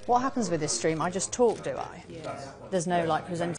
What happens with this stream? I just talk, do I? Yeah. There's no like presenting.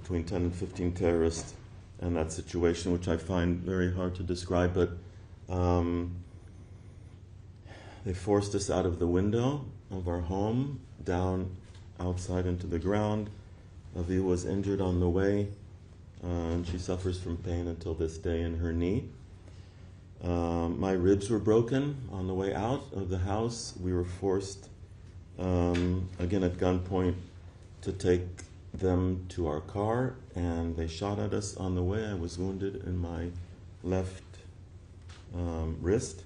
between 10 and 15 terrorists in that situation, which I find very hard to describe, but they forced us out of the window of our home, down outside into the ground. Aviva was injured on the way, and she suffers from pain until this day in her knee. My ribs were broken on the way out of the house. We were forced, again at gunpoint, to take them to our car, and they shot at us on the way. I was wounded in my left wrist.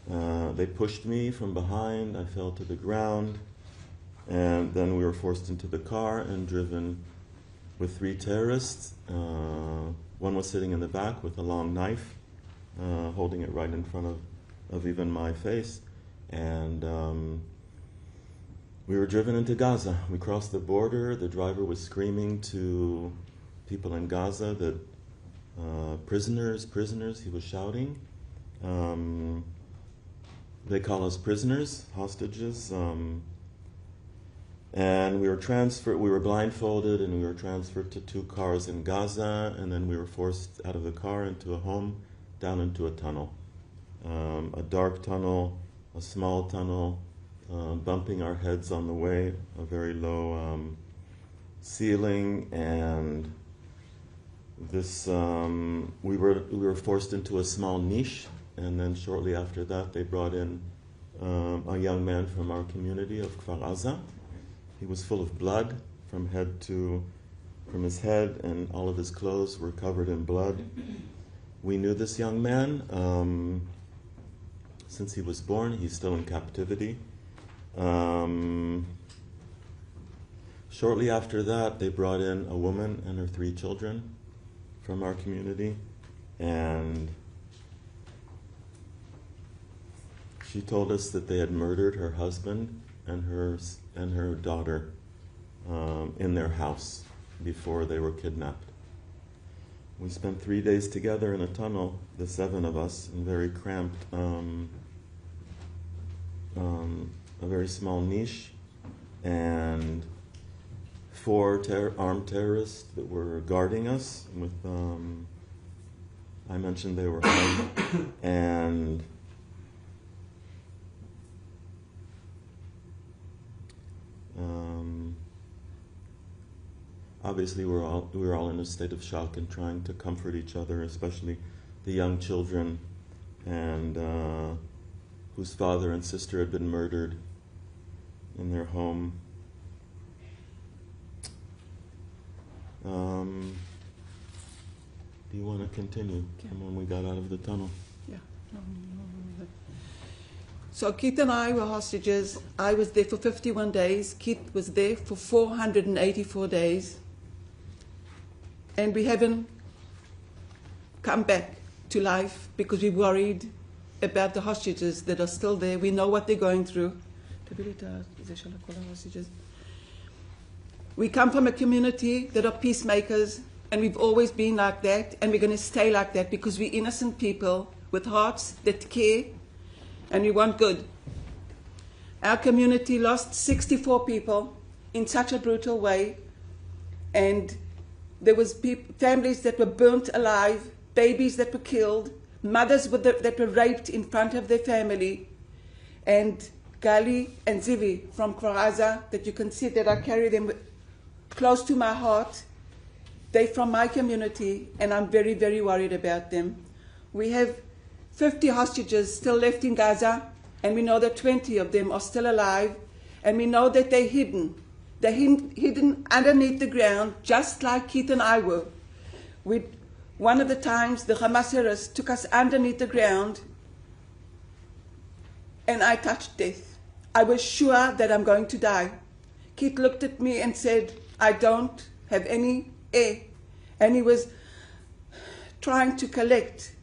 They pushed me from behind. I fell to the ground, and then we were forced into the car and driven with 3 terrorists. One was sitting in the back with a long knife, holding it right in front of even my face, and we were driven into Gaza. We crossed the border. The driver was screaming to people in Gaza that prisoners, prisoners, he was shouting. They call us prisoners, hostages. And we were transferred, we were blindfolded, and we were transferred to 2 cars in Gaza, and then we were forced out of the car into a home, down into a tunnel. A dark tunnel, a small tunnel, bumping our heads on the way, a very low ceiling, and this, we were forced into a small niche, and then shortly after that they brought in a young man from our community of Kfar Aza. He was full of blood from his head, and all of his clothes were covered in blood. We knew this young man since he was born. He's still in captivity. Shortly after that, they brought in a woman and her 3 children from our community, and she told us that they had murdered her husband and her daughter in their house before they were kidnapped. We spent 3 days together in a tunnel, the 7 of us, in very cramped, a very small niche, and 4 armed terrorists that were guarding us with, I mentioned they were armed, and obviously we were all in a state of shock and trying to comfort each other, especially the young children, and whose father and sister had been murdered in their home. Do you want to continue from when we got out of the tunnel? Yeah. So Keith and I were hostages. I was there for 51 days. Keith was there for 484 days. And we haven't come back to life because we're worried about the hostages that are still there. We know what they're going through. We come from a community that are peacemakers, and we've always been like that, and we're going to stay like that because we're innocent people with hearts that care, and we want good. Our community lost 64 people in such a brutal way, and there was families that were burnt alive, babies that were killed, mothers that were raped in front of their family, and Gali and Zivi from Kfar Aza, that you can see that I carry them close to my heart. They're from my community, and I'm very, very worried about them. We have 50 hostages still left in Gaza, and we know that 20 of them are still alive, and we know that they're hidden. They're hidden underneath the ground, just like Keith and I were. One of the times, the Hamas terrorists took us underneath the ground, and I touched death. I was sure that I'm going to die. Keith looked at me and said, I don't have any air. And he was trying to collect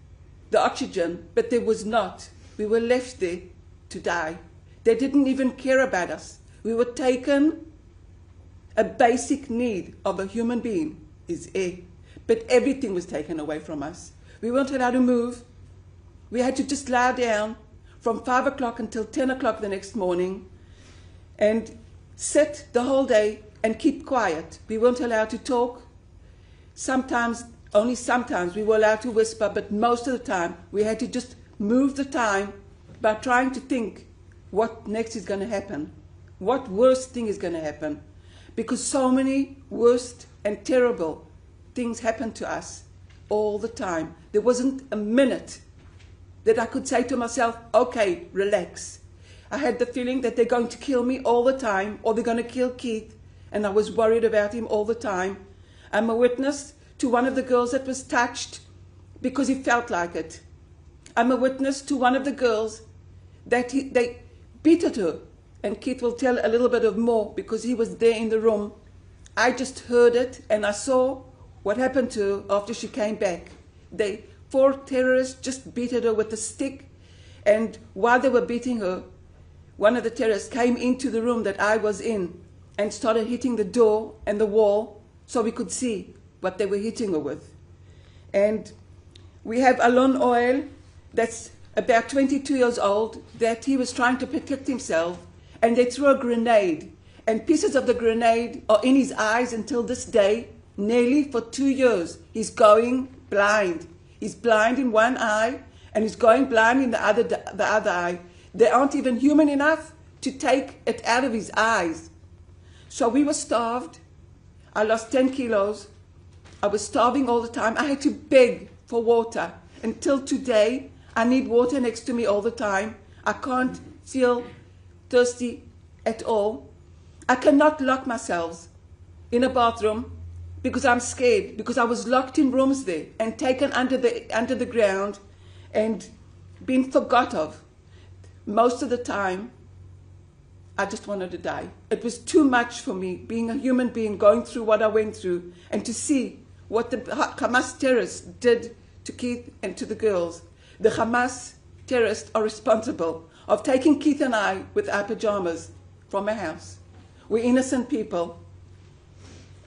the oxygen, but there was not. We were left there to die. They didn't even care about us. We were taken. A basic need of a human being is air. But everything was taken away from us. We weren't allowed to move. We had to just lie down from 5 o'clock until 10 o'clock the next morning and sit the whole day and keep quiet. We weren't allowed to talk. Sometimes, only sometimes, we were allowed to whisper, but most of the time we had to just move the time by trying to think what next is going to happen. What worst thing is going to happen? Because so many worst and terrible things happen to us all the time. There wasn't a minute that I could say to myself, okay, relax. I had the feeling that they're going to kill me all the time, or they're going to kill Keith, and I was worried about him all the time. I'm a witness to one of the girls that was touched because he felt like it. I'm a witness to one of the girls that they beat at her, and Keith will tell a little bit of more because he was there in the room. I just heard it, and I saw what happened to her after she came back. 4 terrorists just beat at her with a stick, and while they were beating her, one of the terrorists came into the room that I was in and started hitting the door and the wall so we could see what they were hitting her with. And we have Alon Oil, that's about 22 years old, that he was trying to protect himself, and they threw a grenade, and pieces of the grenade are in his eyes until this day. Nearly for 2 years, he's going blind. He's blind in one eye, and he's going blind in the other eye. They aren't even human enough to take it out of his eyes. So we were starved. I lost 10 kilos. I was starving all the time. I had to beg for water. Until today, I need water next to me all the time. I can't feel thirsty at all. I cannot lock myself in a bathroom because I'm scared, because I was locked in rooms there and taken under the ground and been forgot of. Most of the time, I just wanted to die. It was too much for me, being a human being, going through what I went through, and to see what the Hamas terrorists did to Keith and to the girls. The Hamas terrorists are responsible of taking Keith and I with our pajamas from a house. We're innocent people.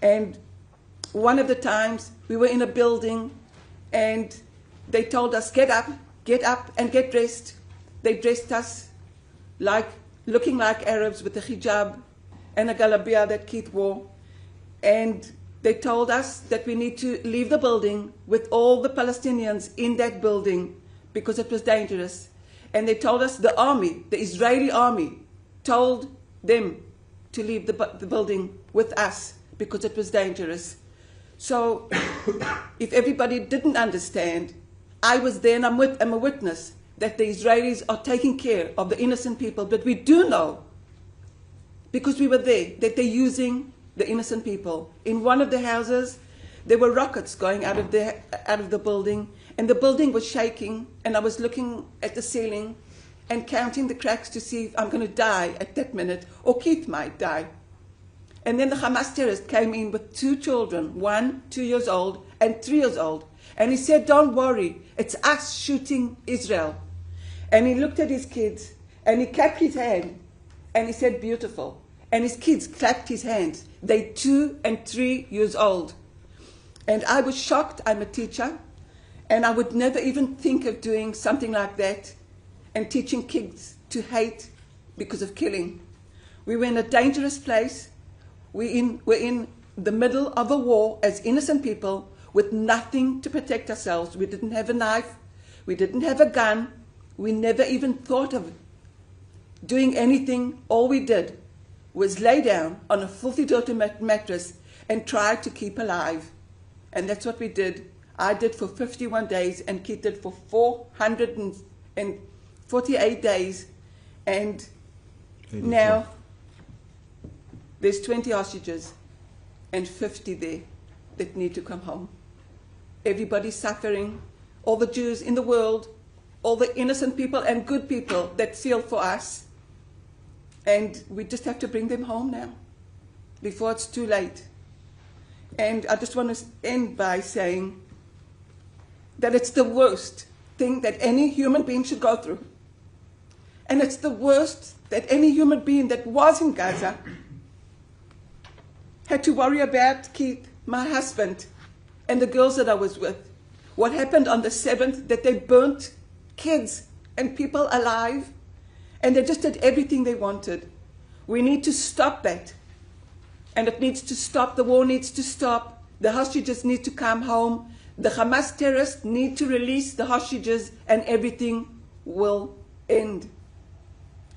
And one of the times we were in a building and they told us, get up and get dressed. They dressed us looking like Arabs with a hijab and a galabia that Keith wore. And they told us that we need to leave the building with all the Palestinians in that building because it was dangerous. And they told us the army, the Israeli army, told them to leave the building with us because it was dangerous. So if everybody didn't understand, I was there and I'm a witness that the Israelis are taking care of the innocent people. But we do know, because we were there, that they're using the innocent people. In one of the houses, there were rockets going out of the building, and the building was shaking, and I was looking at the ceiling and counting the cracks to see if I'm going to die at that minute, or Keith might die. And then the Hamas terrorist came in with 2 children, 1 2 years old and 3 years old. And he said, don't worry, it's us shooting Israel. And he looked at his kids and he clapped his hand and he said, beautiful. And his kids clapped his hands. They're 2 and 3 years old. And I was shocked. I'm a teacher. And I would never even think of doing something like that and teaching kids to hate because of killing. We were in a dangerous place. We're in the middle of a war as innocent people with nothing to protect ourselves. We didn't have a knife. We didn't have a gun. We never even thought of doing anything. All we did was lay down on a filthy, dirty mattress and try to keep alive. And that's what we did. I did for 51 days and Keith did for 448 days. And 84. Now there's 20 hostages and 50 there that need to come home. Everybody's suffering. All the Jews in the world, all the innocent people and good people that feel for us. And we just have to bring them home now before it's too late. And I just want to end by saying that it's the worst thing that any human being should go through. And it's the worst that any human being that was in Gaza had to worry about Keith, my husband, and the girls that I was with. What happened on the 7th, that they burnt kids and people alive, and they just did everything they wanted. We need to stop that. And it needs to stop. The war needs to stop. The hostages need to come home. The Hamas terrorists need to release the hostages, and everything will end.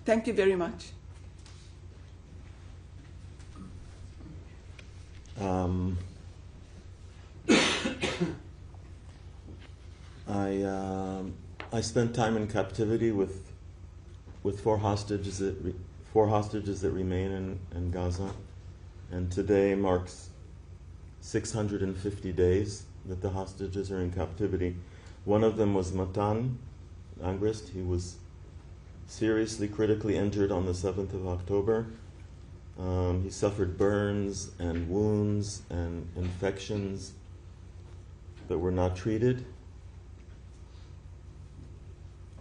Thank you very much. I spent time in captivity with four hostages that remain in Gaza, and today marks 650 days that the hostages are in captivity. One of them was Matan Angrist. He was seriously critically injured on the 7th of October. He suffered burns and wounds and infections that were not treated.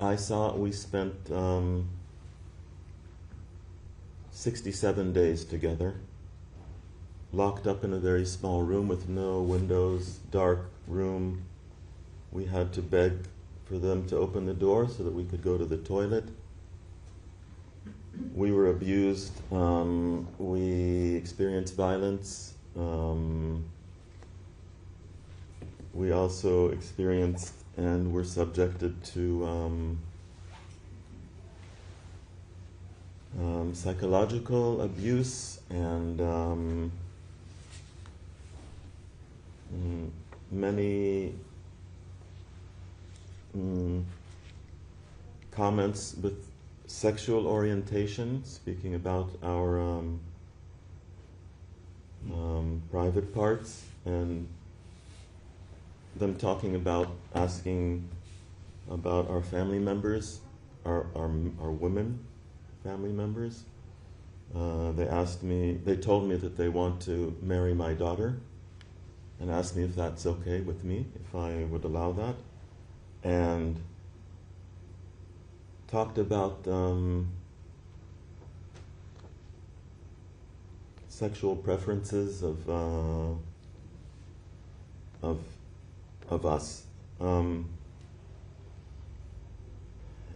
We spent 67 days together, locked up in a very small room with no windows, dark room. We had to beg for them to open the door so that we could go to the toilet. We were abused. We experienced violence. We also experienced and were subjected to psychological abuse and many comments with sexual orientation, speaking about our private parts, and them talking about, asking about our family members, our women family members. They told me that they want to marry my daughter and asked me if that's okay with me, if I would allow that, and talked about sexual preferences of us,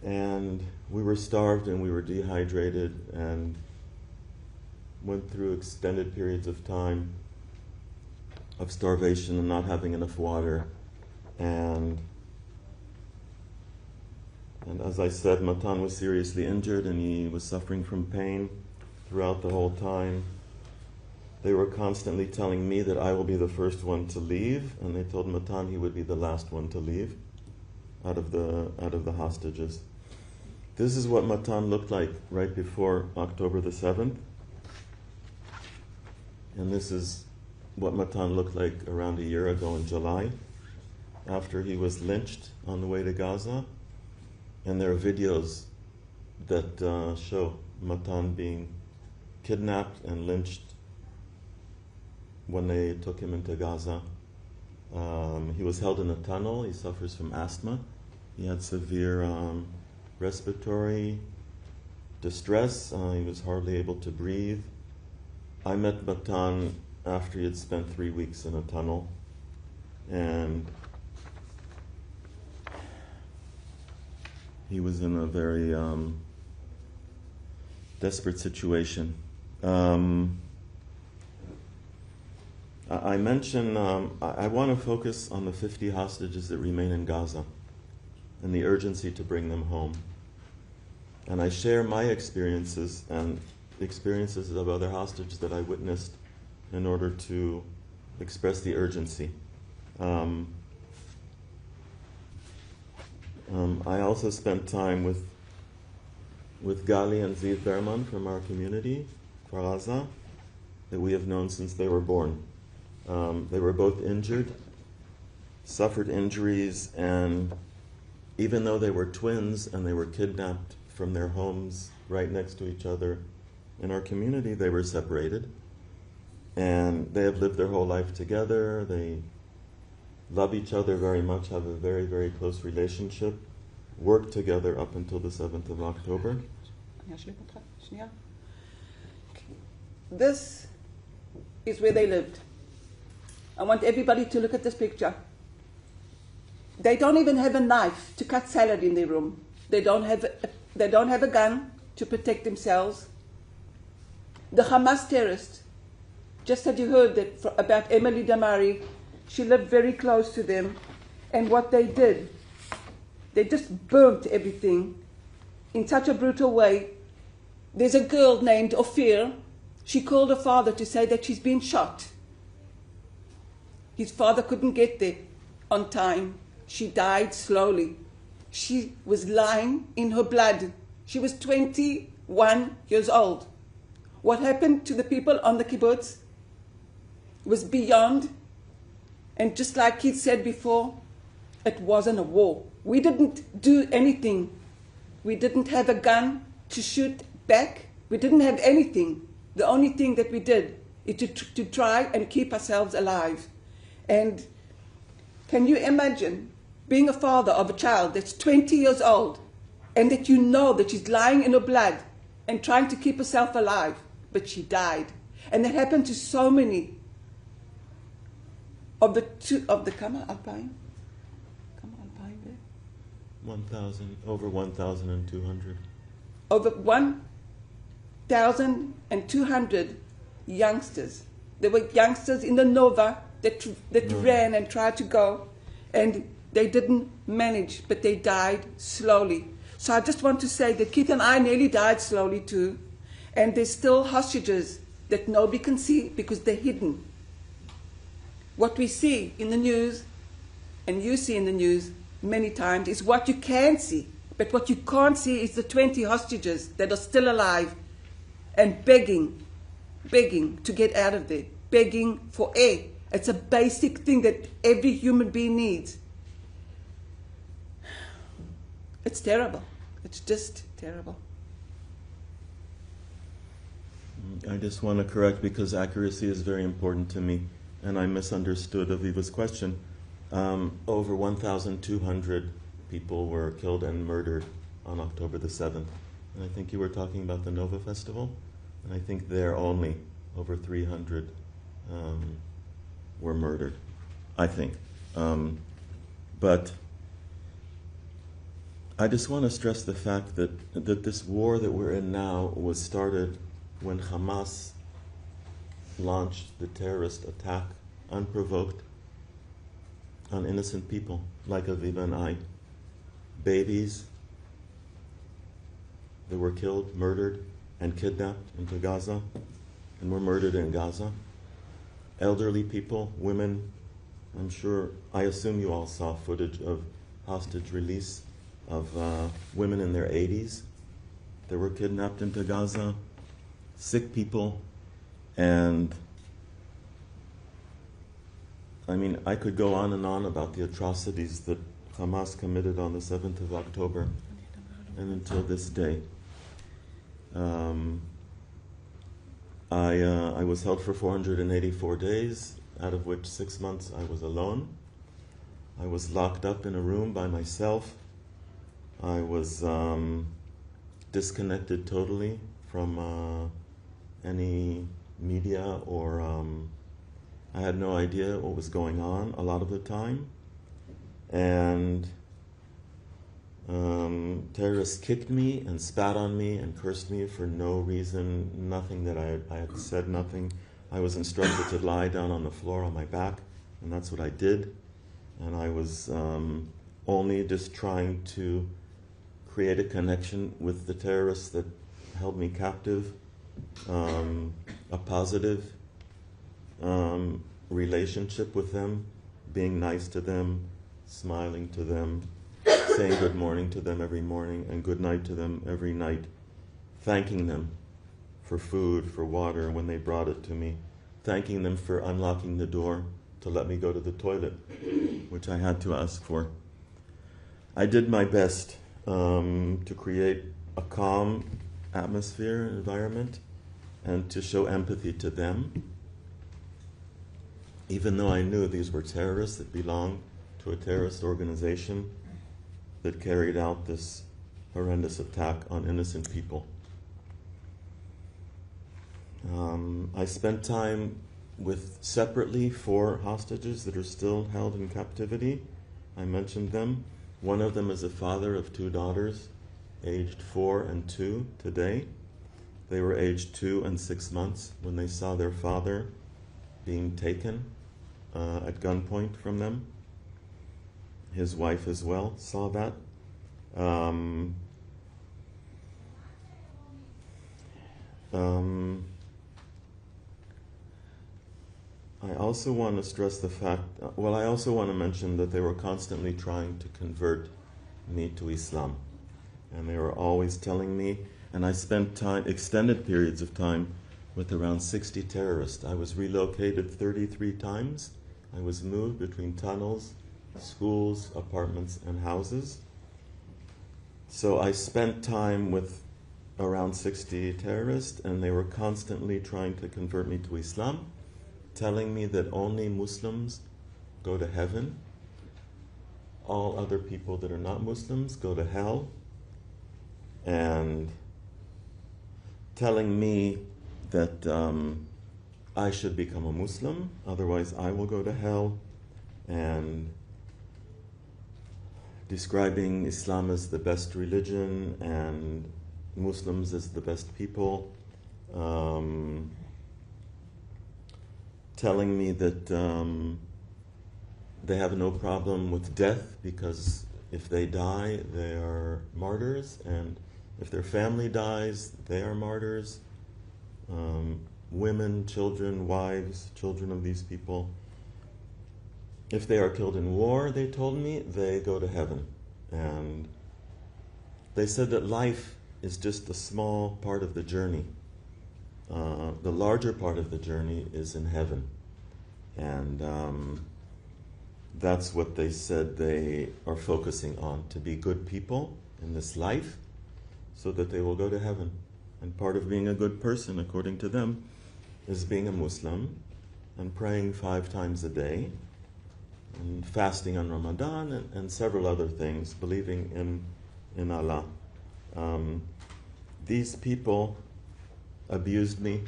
and we were starved and we were dehydrated and went through extended periods of time of starvation and not having enough water, and as I said, Matan was seriously injured and he was suffering from pain throughout the whole time. They were constantly telling me that I will be the first one to leave, and they told Matan he would be the last one to leave out of the hostages. This is what Matan looked like right before October the 7th. And this is what Matan looked like around a year ago in July, after he was lynched on the way to Gaza. And there are videos that show Matan being kidnapped and lynched when they took him into Gaza. He was held in a tunnel. He suffers from asthma. He had severe respiratory distress. He was hardly able to breathe. I met Matan after he had spent 3 weeks in a tunnel, and he was in a very desperate situation. I mentioned, I want to focus on the 50 hostages that remain in Gaza and the urgency to bring them home. And I share my experiences and the experiences of other hostages that I witnessed in order to express the urgency. I also spent time with Gali and Ziv Berman from our community, Gaza, that we have known since they were born. They were both injured, suffered injuries, and even though they were twins and they were kidnapped from their homes right next to each other in our community, they were separated. And they have lived their whole life together. They love each other very much, have a very, very close relationship, worked together up until the 7th of October. This is where they lived. I want everybody to look at this picture. They don't even have a knife to cut salad in their room. They don't have a gun to protect themselves. The Hamas terrorists just had you heard that about Emily Damari? She lived very close to them, and what they did, they just burnt everything in such a brutal way. There's a girl named Ophir. She called her father to say that she's been shot. His father couldn't get there on time. She died slowly. She was lying in her blood. She was 21 years old. What happened to the people on the kibbutz was beyond. And just like Keith said before, it wasn't a war. We didn't do anything. We didn't have a gun to shoot back. We didn't have anything. The only thing that we did is to try and keep ourselves alive. And can you imagine being a father of a child that's 20 years old and that you know that she's lying in her blood and trying to keep herself alive, but she died? And that happened to so many of the Kama Alpine? Kama Alpine there? 1,000, over 1,200. Over 1,200 youngsters. There were youngsters in the Nova that ran and tried to go, and they didn't manage, but they died slowly. So I just want to say that Keith and I nearly died slowly too, and there's still hostages that nobody can see because they're hidden. What we see in the news, and you see in the news many times, is what you can see. But what you can't see is the 20 hostages that are still alive and begging to get out of there, begging for air. It's a basic thing that every human being needs. It's terrible. It's just terrible. I just want to correct, because accuracy is very important to me, and I misunderstood Aviva's question. Over 1,200 people were killed and murdered on October the 7th. And I think you were talking about the Nova Festival, and I think there only over 300 were murdered, I think. But I just want to stress the fact that this war that we're in now was started when Hamas launched the terrorist attack unprovoked on innocent people like Aviva and I. Babies that were killed, murdered, and kidnapped into Gaza, and were murdered in Gaza. Elderly people, women. I assume you all saw footage of hostage release of women in their 80s that were kidnapped into Gaza, sick people, and I mean, I could go on and on about the atrocities that Hamas committed on the 7th of October and until this day. I was held for 484 days, out of which 6 months I was alone. I was locked up in a room by myself. I was disconnected totally from any media, or I had no idea what was going on a lot of the time. And terrorists kicked me and spat on me and cursed me for no reason, nothing that I had said, nothing. I was instructed to lie down on the floor on my back, and that's what I did. And I was only just trying to create a connection with the terrorists that held me captive, a positive relationship with them, being nice to them, smiling to them, saying good morning to them every morning and good night to them every night, thanking them for food, for water when they brought it to me, thanking them for unlocking the door to let me go to the toilet, which I had to ask for. I did my best to create a calm atmosphere and environment and to show empathy to them, even though I knew these were terrorists that belonged to a terrorist organization that carried out this horrendous attack on innocent people. I spent time with separately 4 hostages that are still held in captivity. I mentioned them. One of them is a father of 2 daughters, aged 4 and 2 today. They were aged 2 and 6 months when they saw their father being taken at gunpoint from them. His wife as well saw that. I also want to stress the fact, I also want to mention that they were constantly trying to convert me to Islam. And they were always telling me, and I spent time, extended periods of time, with around 60 terrorists. I was relocated 33 times. I was moved between tunnels, schools, apartments, and houses. So I spent time with around 60 terrorists, and they were constantly trying to convert me to Islam, telling me that only Muslims go to heaven. All other people that are not Muslims go to hell. And telling me that I should become a Muslim, otherwise I will go to hell, and describing Islam as the best religion and Muslims as the best people, telling me that they have no problem with death because if they die, they are martyrs, and if their family dies, they are martyrs. Women, children, wives, children of these people, if they are killed in war, they told me, they go to heaven. And they said that life is just a small part of the journey. The larger part of the journey is in heaven. And that's what they said they are focusing on, to be good people in this life so that they will go to heaven. And part of being a good person, according to them, is being a Muslim and praying 5 times a day and fasting on Ramadan and several other things, believing in Allah. These people abused me,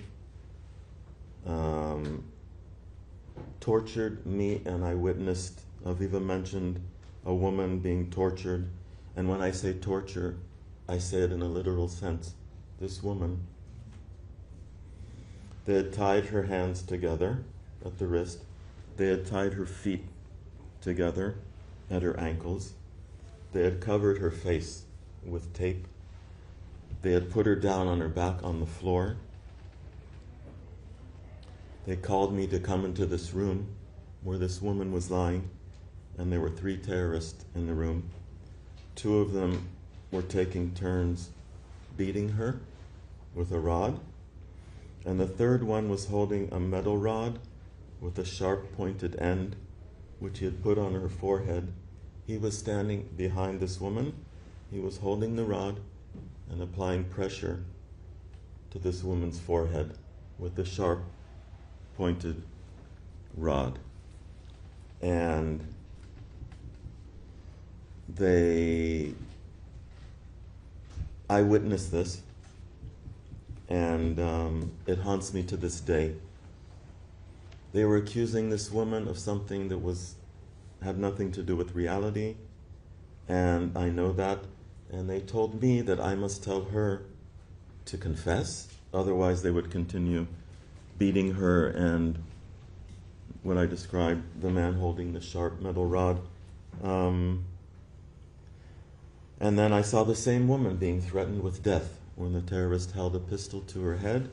tortured me, and I witnessed, Aviva mentioned a woman being tortured, and when I say torture, I say it in a literal sense. This woman, they had tied her hands together at the wrist, they had tied her feet together at her ankles, they had covered her face with tape, they had put her down on her back on the floor. They called me to come into this room where this woman was lying, and there were 3 terrorists in the room. 2 of them were taking turns beating her with a rod, and the 3rd one was holding a metal rod with a sharp pointed end, which he had put on her forehead. He was standing behind this woman. He was holding the rod and applying pressure to this woman's forehead with the sharp pointed rod. And I witnessed this, and it haunts me to this day. They were accusing this woman of something that had nothing to do with reality, and I know that, and they told me that I must tell her to confess, otherwise they would continue beating her, and what I described, the man holding the sharp metal rod. And then I saw the same woman being threatened with death when the terrorist held a pistol to her head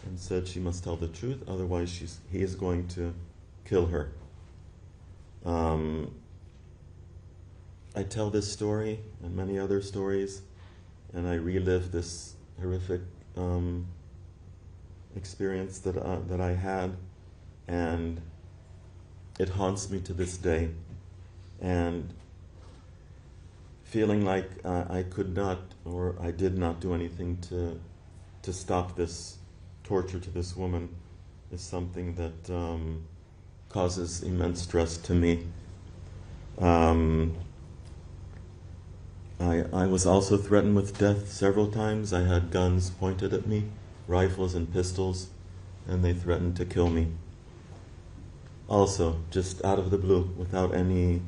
and said she must tell the truth, otherwise he is going to kill her. I tell this story and many other stories, and I relive this horrific experience that I had, and it haunts me to this day. And feeling like I could not, or I did not do anything to stop this torture to this woman is something that causes immense stress to me. I was also threatened with death several times. I had guns pointed at me, rifles and pistols, and they threatened to kill me. Also, just out of the blue, without any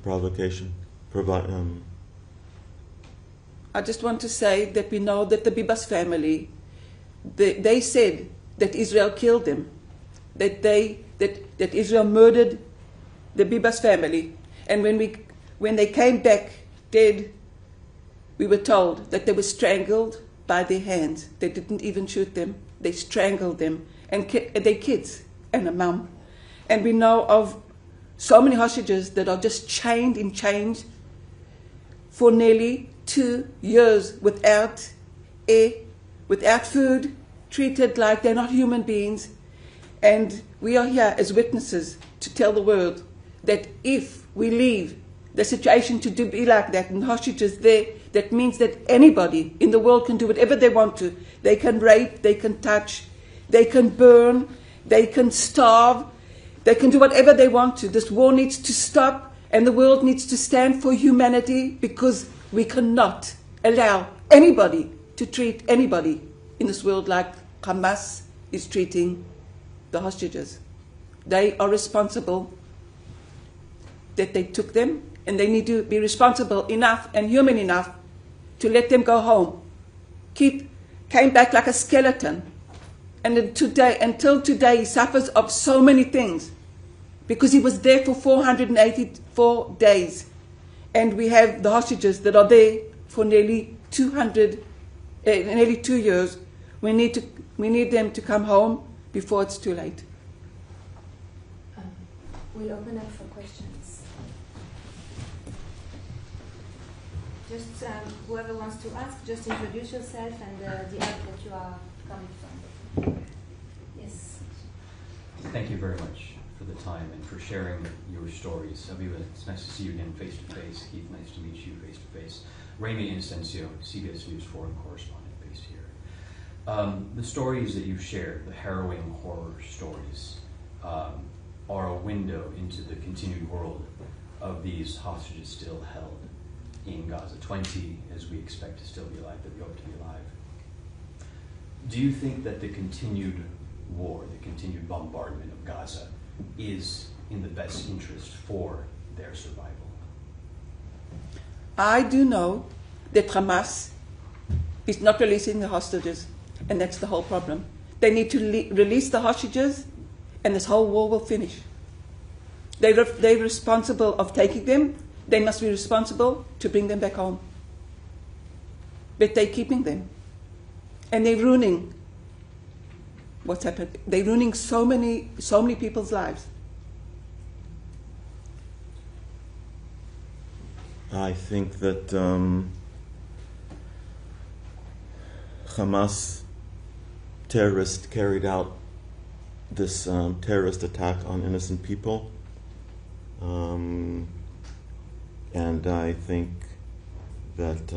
provocation. I just want to say that we know that the Bibas family they said that Israel killed them, that Israel murdered the Bibas family. And when they came back dead, we were told that they were strangled by their hands. They didn't even shoot them. They strangled them, and their kids and a mum. And we know of so many hostages that are just chained in chains for nearly 2 years without air, without food, treated like they're not human beings. And we are here as witnesses to tell the world that if we leave the situation to be like that and hostages there, that means that anybody in the world can do whatever they want to. They can rape, they can touch, they can burn, they can starve, they can do whatever they want to. This war needs to stop, and the world needs to stand for humanity, because we cannot allow anybody to treat anybody in this world like Hamas is treating the hostages. They are responsible that they took them, and they need to be responsible enough and human enough to let them go home. Came back like a skeleton. And until today, he suffers of so many things, because he was there for 484 days. And we have the hostages that are there for nearly 2 years. We need them to come home before it's too late. We'll open up for questions. Just whoever wants to ask, just introduce yourself and the area that you are coming from. Yes. Thank you very much for the time and for sharing your stories. Aviva, it's nice to see you again face to face. Keith, nice to meet you face to face. Remy Inocencio, CBS News foreign correspondent based here. The stories that you shared, the harrowing horror stories, are a window into the continued world of these hostages still held in Gaza. 20, as we expect to still be alive, that we hope to be alive. Do you think that the continued war, the continued bombardment of Gaza, is in the best interest for their survival? I do know that Hamas is not releasing the hostages, and that's the whole problem. They need to release the hostages, and this whole war will finish. They're responsible of taking them. They must be responsible to bring them back home. But they're keeping them. And they're ruining what's happened. They're ruining so many people's lives. I think that Hamas terrorists carried out this terrorist attack on innocent people. And I think that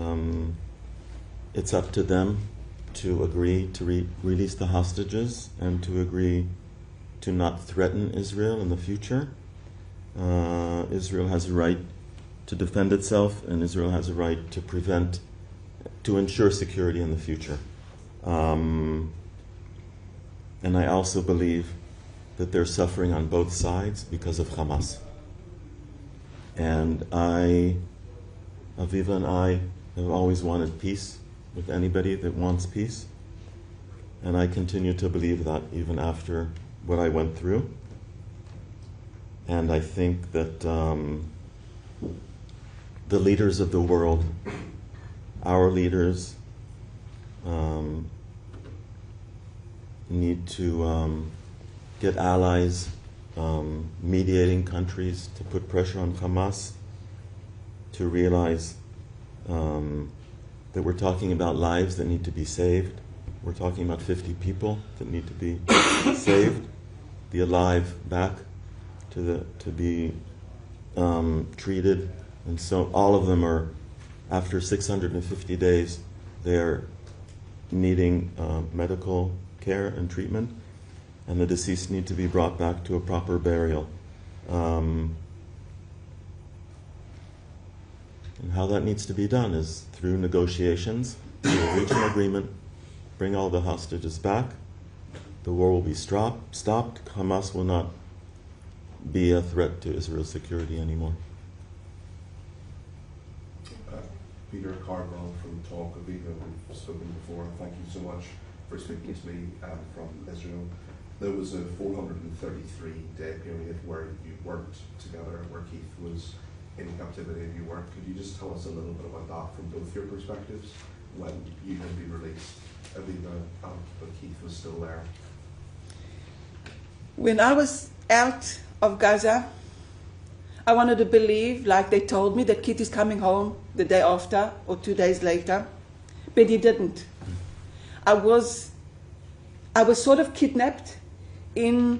it's up to them to agree to release the hostages and to agree to not threaten Israel in the future. Israel has a right to defend itself, and Israel has a right to ensure security in the future. And I also believe that they're suffering on both sides because of Hamas. And Aviva and I have always wanted peace with anybody that wants peace. And I continue to believe that even after what I went through. And I think that the leaders of the world, our leaders, need to get allies, mediating countries to put pressure on Hamas to realize that we're talking about lives that need to be saved. We're talking about 50 people that need to be saved, be alive back, to be treated. And so all of them are, after 650 days, they're needing medical care and treatment, and the deceased need to be brought back to a proper burial. And how that needs to be done is through negotiations, to reach an agreement, bring all the hostages back, the war will be stopped, Hamas will not be a threat to Israel's security anymore. Peter Cardwell from Talk Aviva, we've spoken before. Thank you so much for speaking to me from Israel. There was a 433-day period where you worked together, where Keith was in captivity and you weren't. Could you just tell us a little bit about that from both your perspectives? When you had been released, Aviva, but Keith was still there. When I was out of Gaza, I wanted to believe, like they told me, that Keith is coming home the day after or 2 days later, but he didn't. I was sort of kidnapped in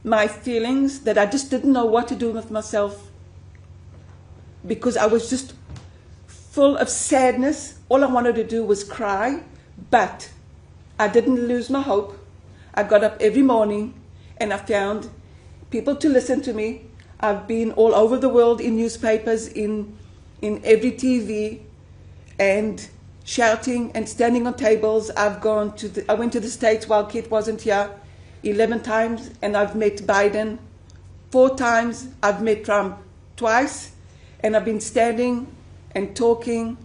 my feelings that I just didn't know what to do with myself, because I was just full of sadness. All I wanted to do was cry, but I didn't lose my hope. I got up every morning and I found people to listen to me. I've been all over the world in newspapers, in every TV, and shouting and standing on tables. I went to the States while Keith wasn't here 11 times, and I've met Biden 4 times. I've met Trump twice, and I've been standing and talking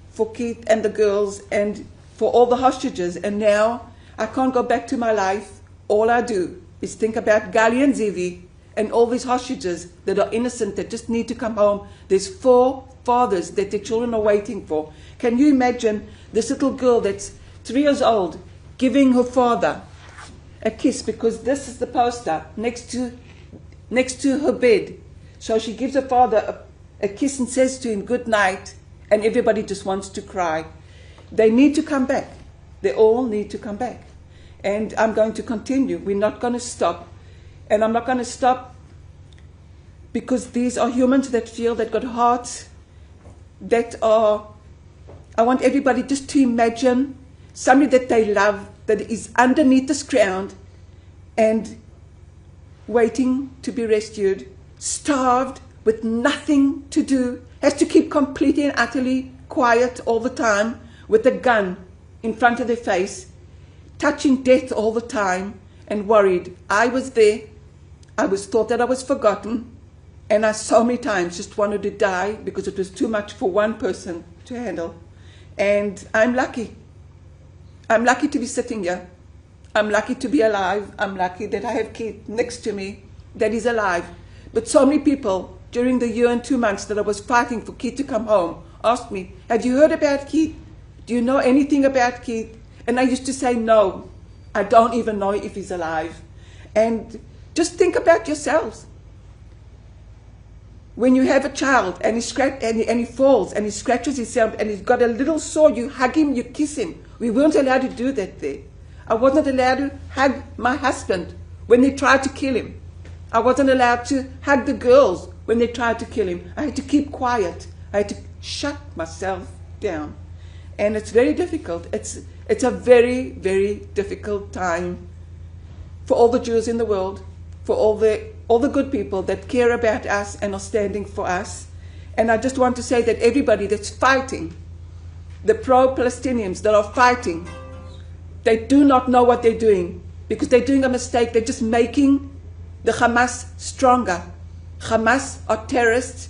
for Keith and the girls and for all the hostages. And now I can't go back to my life. All I do is think about Gali and Zivi and all these hostages that are innocent, that just need to come home. There's 4 fathers that their children are waiting for. Can you imagine this little girl that's 3 years old giving her father a kiss, because this is the poster next to her bed. So she gives her father a kiss and says to him, good night, and everybody just wants to cry. They need to come back. They all need to come back. And I'm going to continue. We're not going to stop. And I'm not going to stop because these are humans that feel, that got hearts, that are... I want everybody just to imagine somebody that they love, that is underneath this ground and waiting to be rescued, starved, with nothing to do, has to keep completely and utterly quiet all the time, with a gun in front of their face, touching death all the time, and worried. I was there. I was thought that I was forgotten, and I so many times just wanted to die because it was too much for one person to handle. And I'm lucky. I'm lucky to be sitting here. I'm lucky to be alive. I'm lucky that I have Keith next to me that is alive. But so many people during the year and 2 months that I was fighting for Keith to come home asked me, have you heard about Keith? Do you know anything about Keith? And I used to say, no, I don't even know if he's alive. And just think about yourselves. When you have a child and he falls and he scratches himself and he's got a little sore, you hug him, you kiss him. We weren't allowed to do that there. I wasn't allowed to hug my husband when they tried to kill him. I wasn't allowed to hug the girls when they tried to kill him. I had to keep quiet. I had to shut myself down. And it's very difficult. It's a very, very difficult time for all the Jews in the world, for all the good people that care about us and are standing for us. And I just want to say that everybody that's fighting, the pro-Palestinians that are fighting, they do not know what they're doing, because they're doing a mistake. They're just making the Hamas stronger. Hamas are terrorists,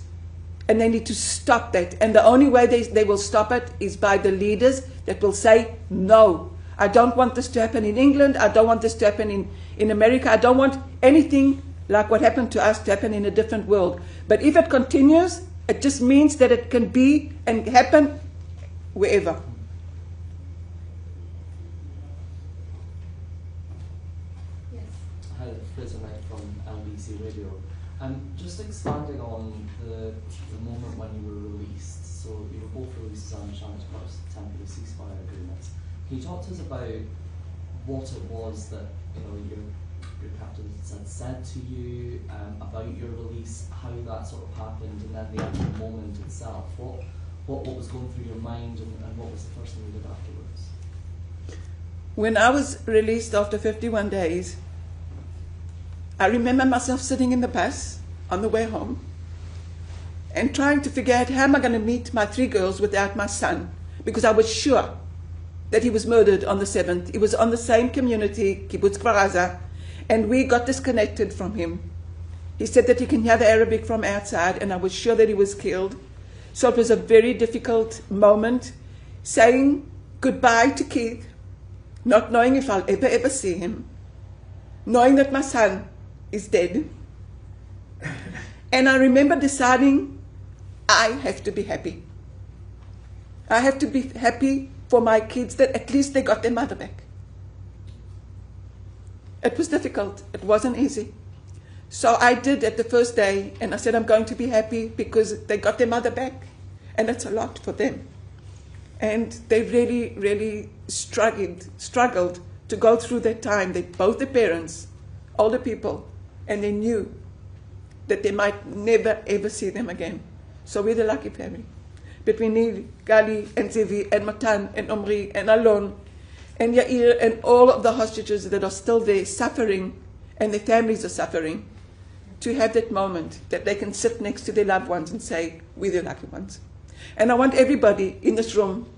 and they need to stop that. And the only way they will stop it is by the leaders that will say, no, I don't want this to happen in England. I don't want this to happen in America. I don't want anything like what happened to us to happen in a different world. But if it continues, it just means that it can be and happen wherever. Yes. Hi, Fraser Knight from LBC Radio. Just expanding on the moment when you were released. So you were both released as unchallenged first temporary ceasefire agreements. Can you talk to us about what it was that your captors had said to you about your release, how that sort of happened, and then the actual moment itself? What was going through your mind, and what was the first thing you did afterwards? When I was released after 51 days, I remember myself sitting in the bus on the way home and trying to figure out how am I going to meet my 3 girls without my son, because I was sure that he was murdered on the 7th. He was on the same community, Kibbutz Kfar Aza, and we got disconnected from him. He said that he can hear the Arabic from outside, and I was sure that he was killed. So it was a very difficult moment, saying goodbye to Keith, not knowing if I'll ever see him, knowing that my son is dead. And I remember deciding I have to be happy. I have to be happy for my kids that at least they got their mother back. It was difficult. It wasn't easy. So I did at the first day, and I said I'm going to be happy because they got their mother back, and it's a lot for them. And they really, really struggled to go through that time. Both the parents, older people, and they knew that they might never ever see them again. So we're the lucky family. Between me, Gali, and Zevi, and Matan, and Omri, and Alon, and Yair, and all of the hostages that are still there suffering, and their families are suffering, to have that moment that they can sit next to their loved ones and say, we're the lucky ones. And I want everybody in this room,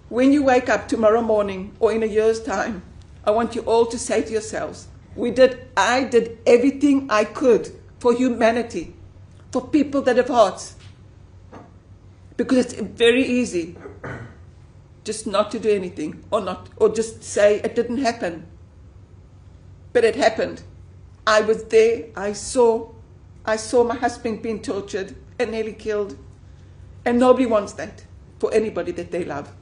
when you wake up tomorrow morning or in a year's time, I want you all to say to yourselves, I did everything I could for humanity, for people that have hearts. Because it's very easy just not to do anything, or just say it didn't happen. But it happened. I was there, I saw my husband being tortured and nearly killed. And nobody wants that for anybody that they love.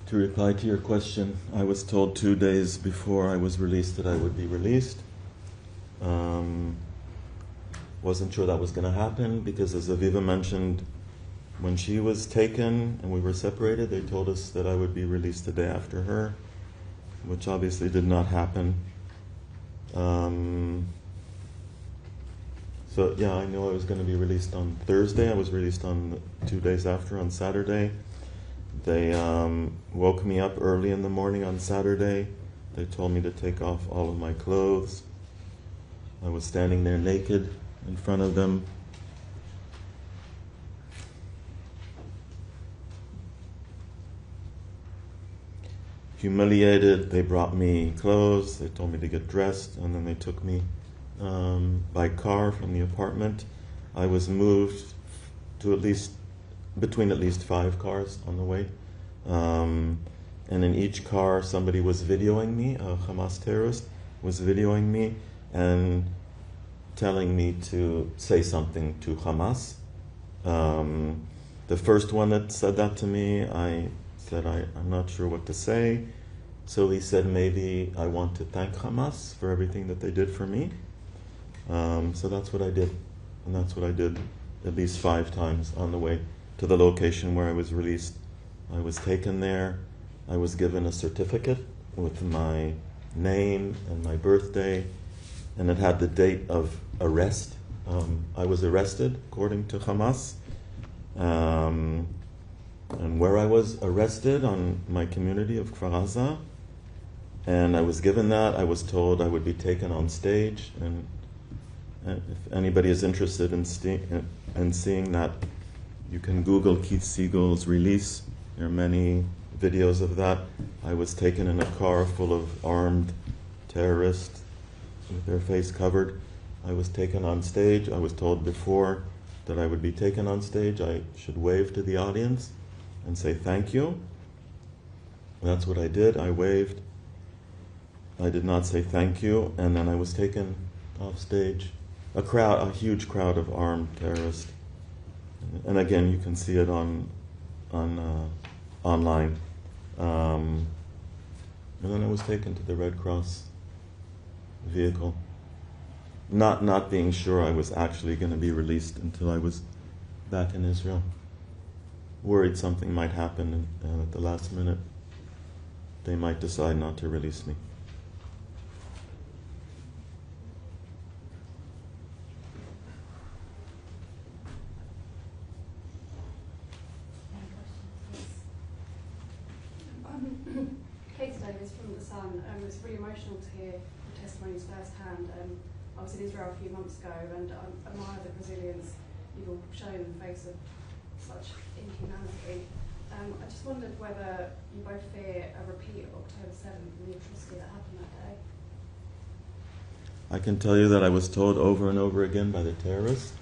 To reply to your question, I was told 2 days before I was released that I would be released. Wasn't sure that was going to happen because, as Aviva mentioned, when she was taken and we were separated, they told us that I would be released the day after her, which obviously did not happen. So yeah, I knew I was going to be released on Thursday. I was released on 2 days after, on Saturday. They woke me up early in the morning on Saturday. They told me to take off all of my clothes. I was standing there naked in front of them. Humiliated. They brought me clothes. They told me to get dressed, and then they took me by car from the apartment. I was moved to between at least 5 cars on the way. And in each car, somebody was videoing me. A Hamas terrorist was videoing me and telling me to say something to Hamas. The first one that said that to me, I said, I'm not sure what to say. So he said, maybe I want to thank Hamas for everything that they did for me. So that's what I did. And that's what I did at least 5 times on the way to the location where I was released. I was taken there. I was given a certificate with my name and my birthday, and it had the date of arrest. I was arrested, according to Hamas. And where I was arrested, on my community of Kfar Aza. And I was given that. I was told I would be taken on stage. And if anybody is interested in seeing that, you can Google Keith Siegal's release. There are many videos of that. I was taken in a car full of armed terrorists with their face covered. I was taken on stage. I was told before that I would be taken on stage, I should wave to the audience and say thank you. That's what I did. I waved. I did not say thank you, and then I was taken off stage. A huge crowd of armed terrorists. And again, you can see it on online. And then I was taken to the Red Cross vehicle, not being sure I was actually going to be released until I was back in Israel. Worried something might happen, and at the last minute, they might decide not to release me. Kate Davis from The Sun. It's really emotional to hear the testimonies firsthand. I was in Israel a few months ago, and I admire the resilience you've all shown in the face of such inhumanity. I just wondered whether you both fear a repeat of October 7th and the atrocity that happened that day. I can tell you that I was told over and over again by the terrorists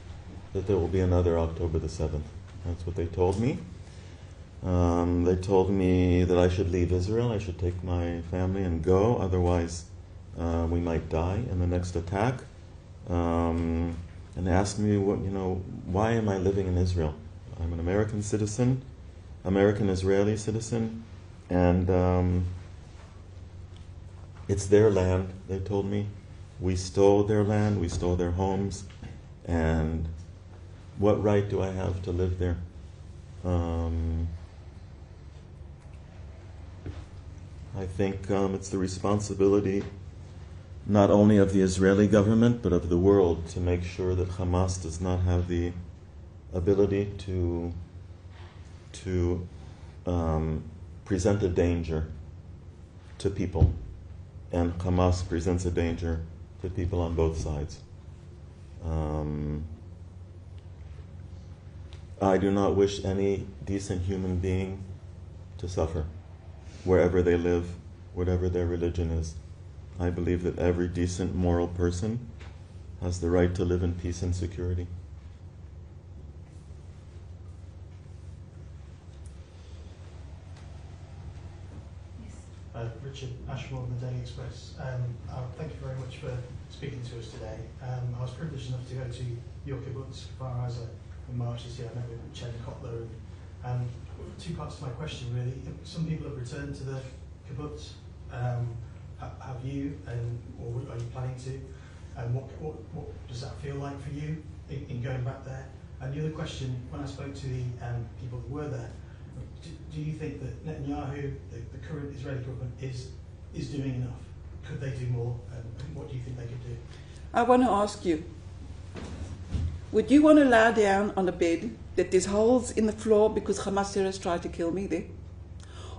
that there will be another October the 7th. That's what they told me. They told me that I should leave Israel, I should take my family and go, otherwise we might die in the next attack. And they asked me, why am I living in Israel? I'm an American citizen, American-Israeli citizen, and it's their land, they told me. We stole their land, we stole their homes, and what right do I have to live there? I think it's the responsibility not only of the Israeli government, but of the world to make sure that Hamas does not have the ability to present a danger to people. And Hamas presents a danger to people on both sides. I do not wish any decent human being to suffer, wherever they live, whatever their religion is. I believe that every decent, moral person has the right to live in peace and security. Richard Ashmore from the Daily Express. Thank you very much for speaking to us today. I was privileged enough to go to your kibbutz, Kfar Aza, in March this year. I met with Chen Kotler. And two parts to my question, really. Some people have returned to the kibbutz. Have you, or are you planning to? And what does that feel like for you in going back there? And the other question, when I spoke to the people that were there, do you think that Netanyahu, the current Israeli government, is doing enough? Could they do more? And what do you think they could do? I want to ask you, would you want to lie down on a bed that there's holes in the floor because Hamas terrorists tried to kill me there?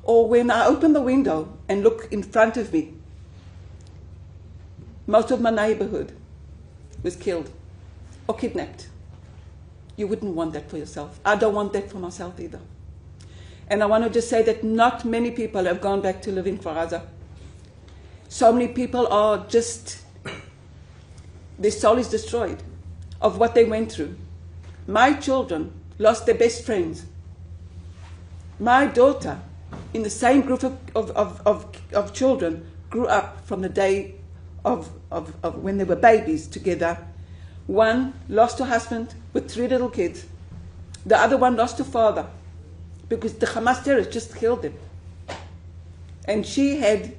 Or when I open the window and look in front of me, most of my neighborhood was killed or kidnapped. You wouldn't want that for yourself. I don't want that for myself either. And I want to just say that not many people have gone back to live in Gaza. So many people are just, their soul is destroyed of what they went through. My children lost their best friends. My daughter, in the same group of children, grew up from the day of when they were babies together. One lost her husband with 3 little kids. The other one lost her father because the Hamas terrorists just killed him. And she had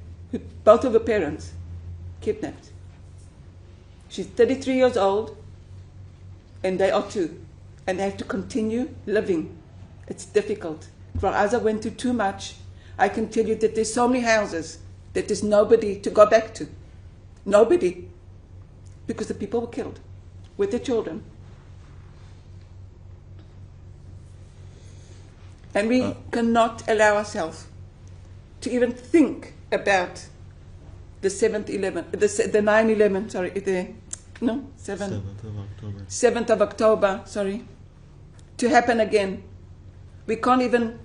both of her parents kidnapped. She's 33 years old and they are 2. And they have to continue living. It's difficult. Gaza went through too much. I can tell you that there's so many houses that there's nobody to go back to. Nobody. Because the people were killed with their children. And we cannot allow ourselves to even think about the 9/11, sorry, 7th of October, sorry, to happen again. We can't even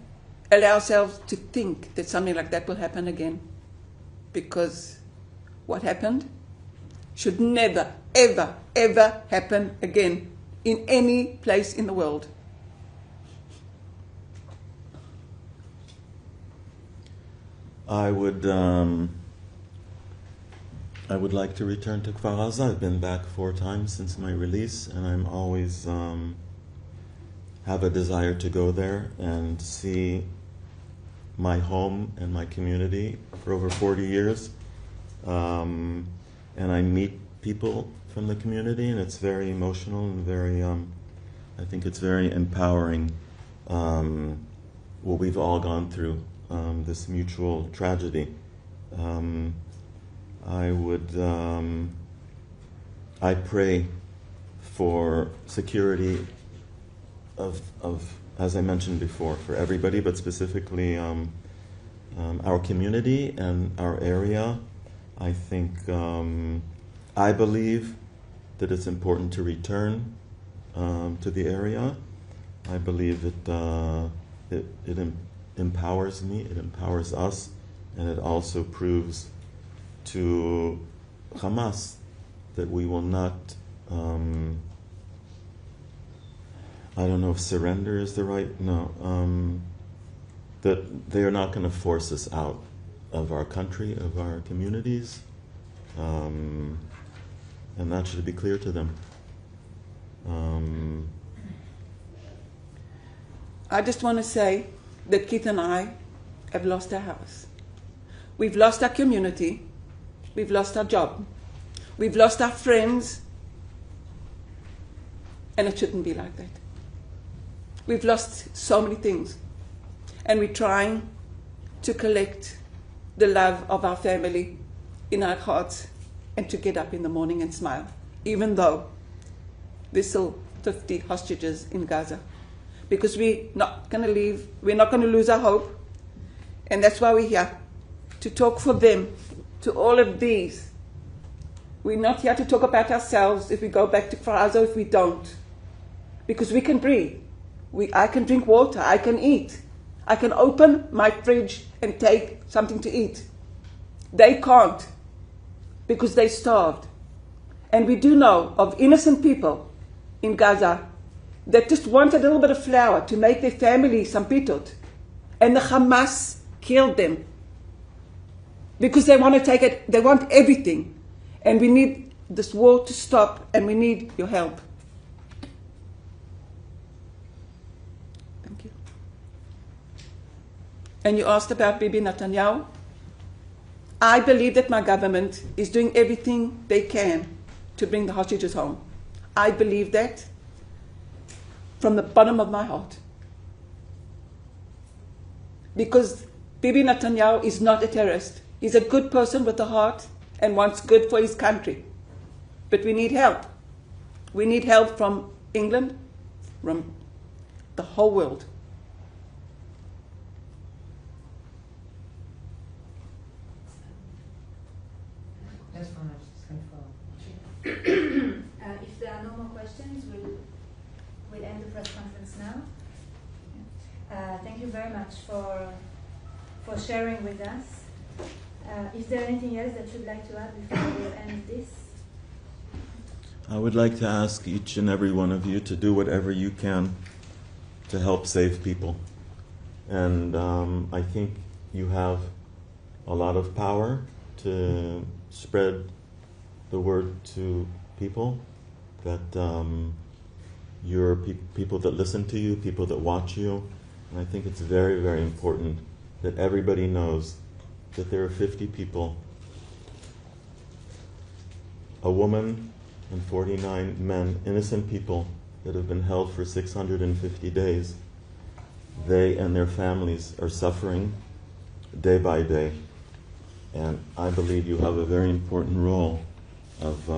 allow ourselves to think that something like that will happen again, because what happened should never, ever, ever happen again in any place in the world. I would like to return to Kfar Aza. I've been back 4 times since my release, and I'm always have a desire to go there and see my home and my community for over 40 years. And I meet people from the community, and it's very emotional and very, I think it's very empowering what we've all gone through. This mutual tragedy. I pray for security of, as I mentioned before, for everybody, but specifically our community and our area. I think, I believe that it's important to return to the area. I believe that it empowers me, it empowers us, and it also proves to Hamas that we will not I don't know if surrender is the right, that they are not going to force us out of our country, of our communities, and that should be clear to them. I just want to say that Keith and I have lost our house. We've lost our community. We've lost our job. We've lost our friends. And it shouldn't be like that. We've lost so many things. And we're trying to collect the love of our family in our hearts and to get up in the morning and smile, even though there's still 50 hostages in Gaza. Because we're not going to leave, we're not going to lose our hope. And that's why we're here, to talk for them, to all of these. We're not here to talk about ourselves if we go back to Gaza, if we don't. Because we can breathe. I can drink water, I can eat. I can open my fridge and take something to eat. They can't, because they starved. And we do know of innocent people in Gaza that just want a little bit of flour to make their family some pitot. And the Hamas killed them. Because they want to take it, they want everything. And we need this war to stop, and we need your help. Thank you. And you asked about Bibi Netanyahu. I believe that my government is doing everything they can to bring the hostages home. I believe that from the bottom of my heart. Because Bibi Netanyahu is not a terrorist. He's a good person with a heart and wants good for his country. But we need help. We need help from England, from the whole world. If there are no more questions, we'll end the press conference now. Thank you very much for sharing with us. Is there anything else that you'd like to add before we end this? I would like to ask each and every one of you to do whatever you can to help save people. And I think you have a lot of power to spread the word to people, that you're people that listen to you, people that watch you. And I think it's very, very important that everybody knows that there are 50 people, a woman and 49 men, innocent people that have been held for 650 days. They and their families are suffering day by day. And I believe you have a very important role of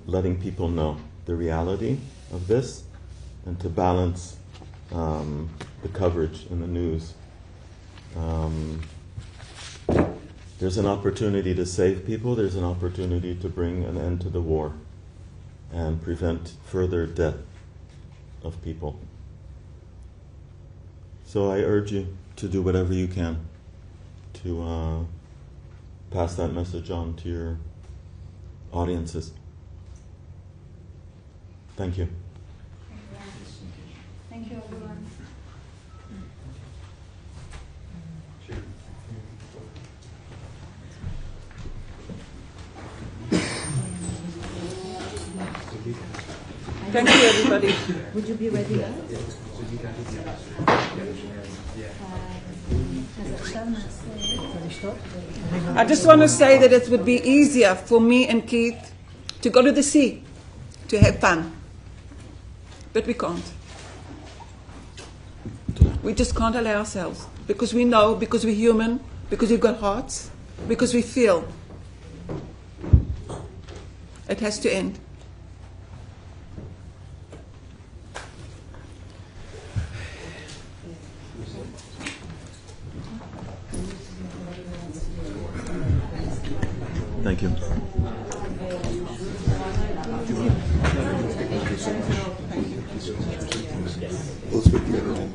letting people know the reality of this and to balance the coverage in the news. There's an opportunity to save people. There's an opportunity to bring an end to the war and prevent further death of people. So I urge you to do whatever you can to pass that message on to your audiences. Thank you. Thank you, everyone. Thank you, everybody. Would you be ready now? I just want to say that it would be easier for me and Keith to go to the sea, to have fun. But we can't. We just can't allow ourselves. Because we know, because we're human, because we've got hearts, because we feel. It has to end. Thank you. We'll speak later on.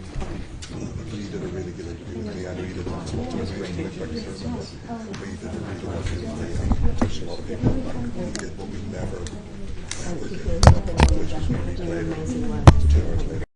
You did a really good interview with me. I know you didn't talk to me but you did a really good interview with me. Touched a lot of people. You did what we've never thank you for your amazing work.